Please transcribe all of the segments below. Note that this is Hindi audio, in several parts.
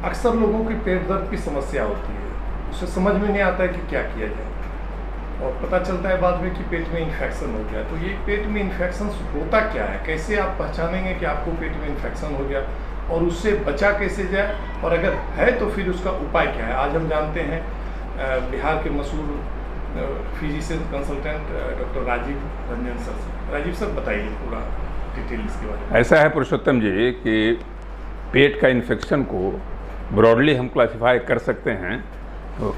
अक्सर लोगों की पेट दर्द की समस्या होती है, उसे समझ में नहीं आता है कि क्या किया जाए, और पता चलता है बाद में कि पेट में इन्फेक्शन हो गया। तो ये पेट में इन्फेक्शन होता क्या है, कैसे आप पहचानेंगे कि आपको पेट में इन्फेक्शन हो गया और उससे बचा कैसे जाए, और अगर है तो फिर उसका उपाय क्या है। आज हम जानते हैं बिहार के मशहूर physician consultant doctor Rajeev Ranjan sir से। राजीव सर बताइए पूरा डिटेल इसके बारे में। ऐसा है पुरुषोत्तम जी कि पेट का इन्फेक्शन को ब्रॉडली हम क्लासिफाई कर सकते हैं। तो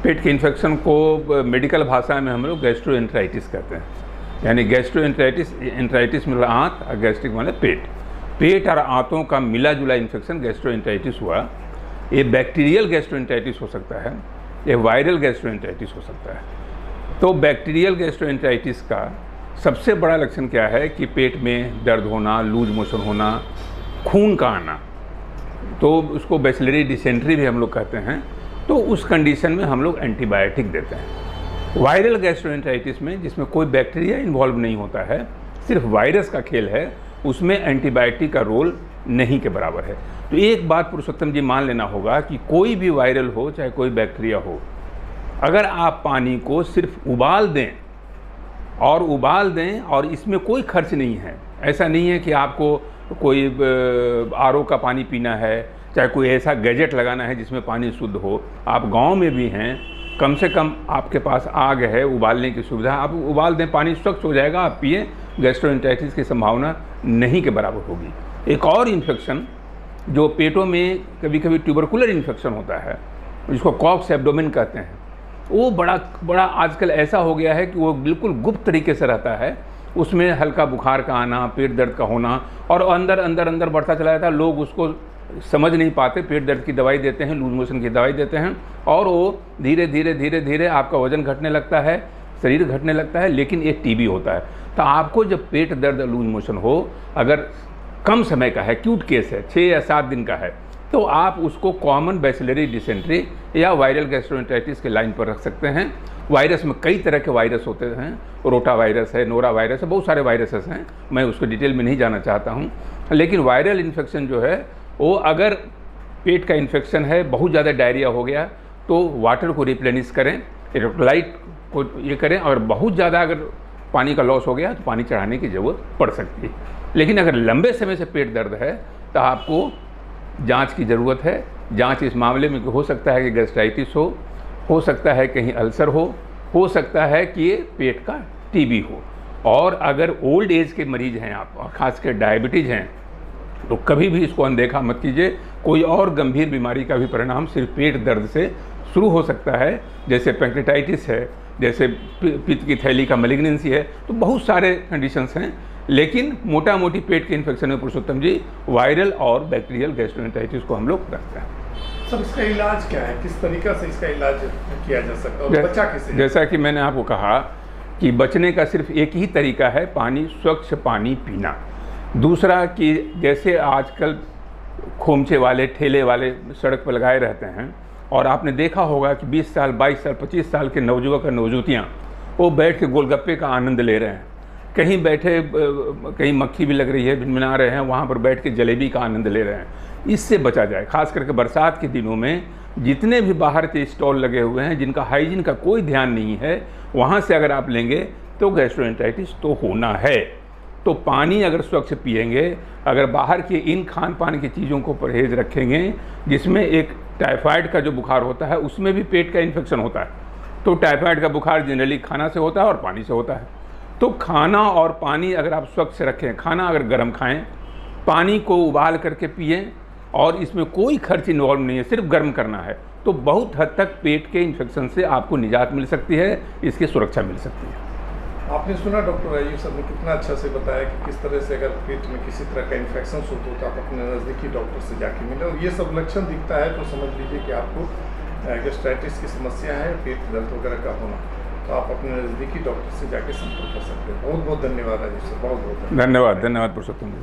पेट के इन्फेक्शन को मेडिकल भाषा में हम लोग गैस्ट्रोएंटेराइटिस कहते हैं, यानी गैस्ट्रोएंटेराइटिस मतलब आंत और गैस्ट्रिक मतलब पेट और आंतों का मिला जुला इन्फेक्शन गैस्ट्रोएंटेराइटिस हुआ। ये बैक्टीरियल गैस्ट्रोएंटेराइटिस हो सकता है, ये वायरल गैस्ट्रोएंटेराइटिस हो सकता है। तो बैक्टीरियल गैस्ट्रोएंटेराइटिस का सबसे बड़ा लक्षण क्या है कि पेट में दर्द होना, लूज मोशन होना, खून का आना, तो उसको बैसिलरी डिसेंट्री भी हम लोग कहते हैं। तो उस कंडीशन में हम लोग एंटीबायोटिक देते हैं। वायरल गैस्ट्रोएंटेराइटिस में, जिसमें कोई बैक्टीरिया इन्वॉल्व नहीं होता है, सिर्फ वायरस का खेल है, उसमें एंटीबायोटिक का रोल नहीं के बराबर है। तो एक बात पुरुषोत्तम जी मान लेना होगा कि कोई भी वायरल हो चाहे कोई बैक्टीरिया हो, अगर आप पानी को सिर्फ उबाल दें और इसमें कोई खर्च नहीं है, ऐसा नहीं है कि आपको कोई आरओ का पानी पीना है, चाहे कोई ऐसा गैजेट लगाना है जिसमें पानी शुद्ध हो। आप गांव में भी हैं, कम से कम आपके पास आग है, उबालने की सुविधा, आप उबाल दें, पानी स्वच्छ हो जाएगा, आप पिए, गैस्ट्रोएंटेराइटिस की संभावना नहीं के बराबर होगी। एक और इन्फेक्शन जो पेटों में कभी कभी ट्यूबरकुलर इन्फेक्शन होता है, जिसको कॉक्स एब्डोमेन कहते हैं, वो बड़ा आजकल ऐसा हो गया है कि वो बिल्कुल गुप्त तरीके से रहता है। उसमें हल्का बुखार का आना, पेट दर्द का होना, और अंदर बढ़ता चला जाता है। लोग उसको समझ नहीं पाते, पेट दर्द की दवाई देते हैं, लूज मोशन की दवाई देते हैं, और वो धीरे धीरे आपका वजन घटने लगता है, शरीर घटने लगता है, लेकिन ये टीबी होता है। तो आपको जब पेट दर्द लूज मोशन हो, अगर कम समय का है, एक्यूट केस है, 6 या 7 दिन का है, तो आप उसको कॉमन बैसिलरी डिसेंट्री या वायरल गैस्ट्रोएंटेराइटिस के लाइन पर रख सकते हैं। वायरस में कई तरह के वायरस होते हैं, रोटा वायरस है, नोरा वायरस है, बहुत सारे वायरसेस हैं, मैं उसको डिटेल में नहीं जाना चाहता हूँ। लेकिन वायरल इन्फेक्शन जो है वो, अगर पेट का इन्फेक्शन है, बहुत ज़्यादा डायरिया हो गया, तो वाटर को रिप्लेनिश करें, इलेक्ट्रोलाइट को ये करें, और बहुत ज़्यादा अगर पानी का लॉस हो गया तो पानी चढ़ाने की ज़रूरत पड़ सकती है। लेकिन अगर लंबे समय से पेट दर्द है तो आपको जांच की ज़रूरत है। जांच इस मामले में हो सकता है कि गैस्ट्राइटिस हो सकता है कहीं अल्सर हो सकता है कि ये पेट का टीबी हो। और अगर ओल्ड एज के मरीज़ हैं आप, और ख़ासकर डायबिटीज़ हैं, तो कभी भी इसको अनदेखा मत कीजिए। कोई और गंभीर बीमारी का भी परिणाम सिर्फ पेट दर्द से शुरू हो सकता है, जैसे पैंक्रेटाइटिस है, जैसे पित्त की थैली का मैलिग्नेंसी है। तो बहुत सारे कंडीशंस हैं, लेकिन मोटा मोटी पेट के इन्फेक्शन में पुरुषोत्तम जी वायरल और बैक्टीरियल गैस्ट्रोएंटेराइटिस को हम लोग रखते हैं। सर, इसका इलाज क्या है, किस तरीक़ा से इसका इलाज किया जा सकता है और बचा कैसे? जैसा कि मैंने आपको कहा कि बचने का सिर्फ एक ही तरीका है, पानी, स्वच्छ पानी पीना। दूसरा कि जैसे आजकल खोमचे वाले, ठेले वाले सड़क पर लगाए रहते हैं, और आपने देखा होगा कि 20 साल, 22 साल, 25 साल के नवयुवक और नवजुवतियाँ वो बैठ के गोलगप्पे का आनंद ले रहे हैं। कहीं बैठे, कहीं मक्खी भी लग रही है, भिनभिना रहे हैं, वहाँ पर बैठ के जलेबी का आनंद ले रहे हैं। इससे बचा जाए। खास करके बरसात के दिनों में जितने भी बाहर के स्टॉल लगे हुए हैं, जिनका हाइजीन का कोई ध्यान नहीं है, वहाँ से अगर आप लेंगे तो गैस्ट्रोएंटेराइटिस तो होना है। तो पानी अगर स्वच्छ पिएंगे, अगर बाहर के इन खान पान की चीज़ों को परहेज़ रखेंगे, जिसमें एक टाइफाइड का जो बुखार होता है उसमें भी पेट का इन्फेक्शन होता है। तो टाइफाइड का बुखार जनरली खाना से होता है और पानी से होता है। तो खाना और पानी अगर आप स्वच्छ रखें, खाना अगर गर्म खाएं, पानी को उबाल करके पिएं, और इसमें कोई खर्च इन्वॉल्व नहीं है, सिर्फ गर्म करना है, तो बहुत हद तक पेट के इन्फेक्शन से आपको निजात मिल सकती है, इसकी सुरक्षा मिल सकती है। आपने सुना डॉक्टर राजीव सर ने कितना अच्छा से बताया कि किस तरह से अगर पेट में किसी तरह का इन्फेक्शन होता तो आप अपने नज़दीकी डॉक्टर से जाके मिलें, और ये सब लक्षण दिखता है तो समझ लीजिए कि आपको गैस्ट्राइटिस की समस्या है, पेट दर्द वगैरह का होना, तो आप अपने नज़दीकी डॉक्टर से जाके संपर्क कर सकते हैं। बहुत बहुत धन्यवाद राजीव सर, बहुत बहुत धन्यवाद पुरुषोत्तम जी।